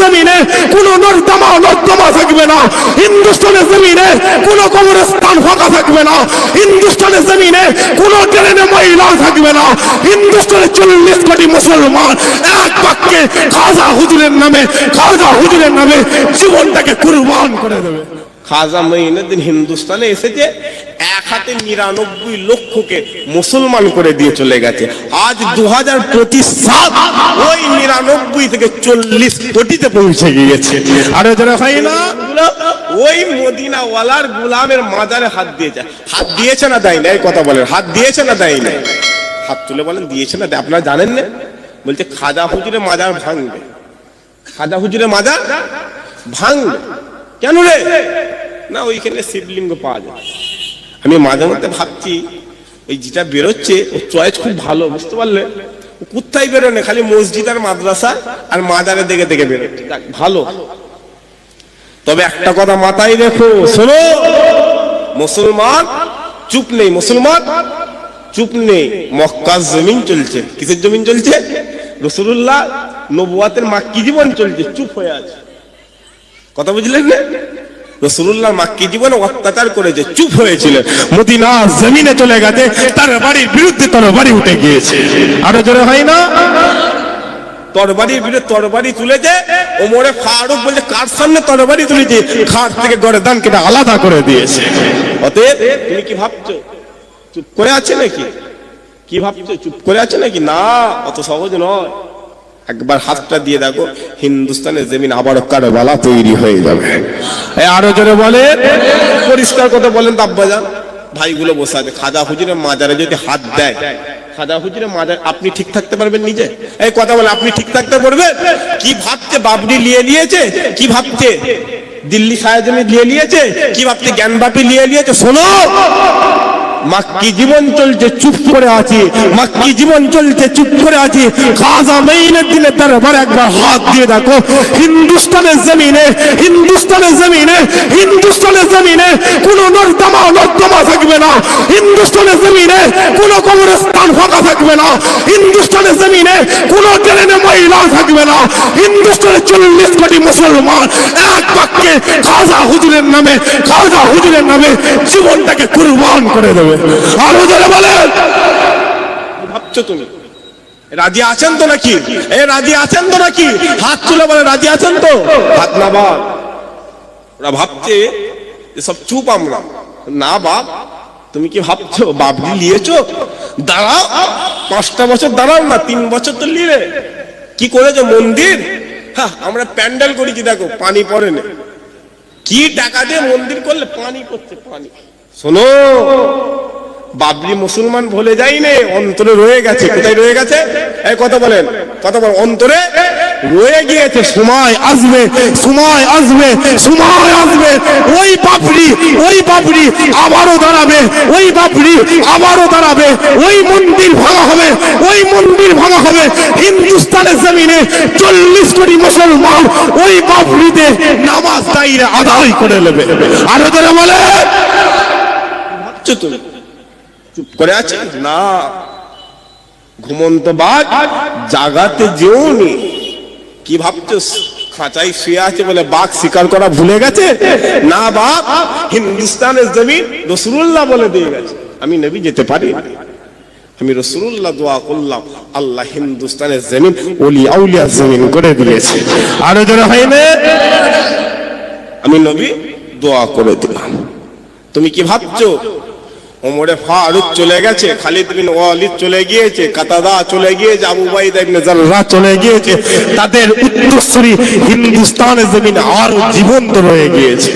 জমিনে কোনো নর্দমা থাকবে না, হিন্দুস্তানের জমিনে কোনো কবরস্থান ফাঁকা থাকবে না, হিন্দুস্তানের জমিনে কোনো ট্রেনে মহিলা থাকবে না, হিন্দুস্তানের 40 কোটি মুসলমান এক বাক্যে খাজা হুজুরের নামে জীবনটাকে কুরবান করে দেবে। খাজা মঈনুদ্দিন হিন্দুস্তানে এসেছে, এক হাতে 99 লক্ষকে মুসলমান করে দিয়ে চলে গেছে। আজ 2025 সাল, ওই 99 থেকে 40 কোটিতে পৌঁছে গিয়েছে। আরে যারা হয় না, ওই মদিনাওয়ালার গোলামের মাজারে হাত দিয়েছে। হাত দিয়েছে না দেয় না? এই কথা বলেন, হাত দিয়েছে না দেয় না? হাত তুলে বলেন দিয়েছে না। আপনারা জানেন না? বলছে খাজা হুজুরের মাজার ভাঙবে, খাজা হুজুরের মাজার ভাঙবে। কেন রে? না ওইখানে শিবলিঙ্গ পাওয়া যায়। আমি মাঝে মধ্যে ভাবছি ওই যেটা বেরোচ্ছে ও চয়েস খুব ভালো, বুঝতে পারলে? কোথায় বেরোনে, খালি মসজিদ আর মাদ্রাসা আর মাজারে দেখে দেখে বেরোচ্ছে, ভালো। তবে একটা কথা মাথায় রেখো, শোনো, মুসলমান চুপ নেই, মুসলমান চুপ নেই। মক্কার জমিন চলছে। কিসের জমিন চলছে? রাসূলুল্লাহ নবুয়াতের মাক্কি জীবন চলছে, চুপ হয়ে আছে। কথা বুঝলেন না? রাসূলুল্লাহ মাক্কি জীবনে অত্যাচার করেছে, চুপ হয়েছিল। মদিনা জমিনে চলে গেছে, তার বাড়ির বিরুদ্ধে তরবারি উঠে গিয়েছে। আরো জোরে হয় না? তরবারির বিরুদ্ধে তরবারি তুলেছে। ওমরে ফারুক বলছে কার সামনে তরবারি তুলেছে? খাট থেকে গর্দান কেটে আলাদা করে দিয়েছে। অতএব তুমি কি ভাবছো চুপ করে আছে নাকি? কি ভাবছো চুপ করে আছে নাকি? না, অত সহজ নয়। একবার হাতটা দিয়ে দেখো, হিন্দুস্তানের জমিন আবারও কারবালা তৈরি হয়ে যাবে। আরো জোরে বলে, পরিষ্কার কথা বলেন তো আব্বাজান। ভাইগুলো বসে আছে, খাজা হুজুরের মাজারে যদি হাত দেয়, খাজা হুজুরের মাজার, আপনি ঠিক থাকতে পারবেন নিজে? এই কথা বলে, আপনি ঠিক থাকতে পারবেন? কি ভাবছে বাবরি নিয়ে নিয়েছে? কি ভাবছে দিল্লি শাহজাহান নিয়ে নিয়েছে? কি ভাবছে জ্ঞানবাপী নিয়ে নিয়েছে? শোনো, মাক্কি জীবন চলছে, চুপ করে আছি। মাক্কি জীবন চলছে, চুপ করে আছি। খাজা মঈনুদ্দিনের দরবারে একবার হাত দিয়ে দেখো, হিন্দুস্তানের জমিনে কোনো নর্দমা থাকবে না, হিন্দুস্তানের জমিনে কোনো কবরস্থান ফাঁকা থাকবে না, হিন্দুস্তানের জমিনে কোনো ট্রেনে মহিলা থাকবে না, হিন্দুস্তানের 40 কোটি মুসলমান এক বাক্যে খাজা হুজুরের নামে জীবনটাকে কুরবান করে দেবে। আরো যারা বলেন, ভাবছো তুমি রাজি আছেন তো নাকি? রাজি আছেন তো নাকি? হাত তুলে বলে রাজি আছেন তো? হাত না বাপ। ওরা ভাবছে সব চুপ আমরা। না বাপ, তুমি কি ভাবছো বাবরি নিয়েছো? দাঁড়াও, 5টা বছর দাঁড়াও না, 3 বছর তো নিলে। কি করেছো? মন্দির। হ্যাঁ, আমরা প্যান্ডেল করেছি, দেখো পানি পড়ে না। কি টাকা দিয়ে মন্দির করলে? পানি করছে, পানি। শোনো, বাবরি মুসলমান ভুলে যায়নি, অন্তরে রয়ে গেছে। কোথায় রয়ে গেছে? এই কথা বলেন, কথা বল। অন্তরে রয়ে গিয়েছে। সময় আসবে, ওই বাবরি আবারও দাঁড়াবে, ওই মন্দির ভাঙা হবে, হিন্দুস্তানের জমিনে 40 কোটি মুসলমান ওই বাবরিতে নামাজ দাঁড়িয়ে আদায় করে নেবে। আরো যারা বলে, ভাবছো তুমি চুপ করে আছে? না, ঘুমন্ত বাঘ জাগাতে যেওনি। কি ভাবছো খাঁচাই শুয়ে আছে বলে বাঘ শিকার করা ভুলে গেছে? না বাপ, হিন্দুস্তানের জমিন রাসূলুল্লাহ বলে দিয়ে গেছে, আমি নবী যেতে পারি না। আমি রাসূলুল্লাহ দোয়া করলাম, আল্লাহ হিন্দুস্তানের জমিন আউলিয়ার জমিন করে দিয়েছে। আরো যারা হয় না, আমি নবী দোয়া করে দিলাম। তুমি কি ভাবছো ওমরে ফারুক চলে গেছে, খালিদ বিন ওয়ালিদ চলে গিয়েছে, কাতাদা চলে গিয়েছে, আবু উবাইদা ইবনে জাররাহ চলে গিয়েছে, তাদের উত্তরসূরি হিন্দুস্তানের জমিনে আরো জীবন্ত রয়ে গিয়েছে।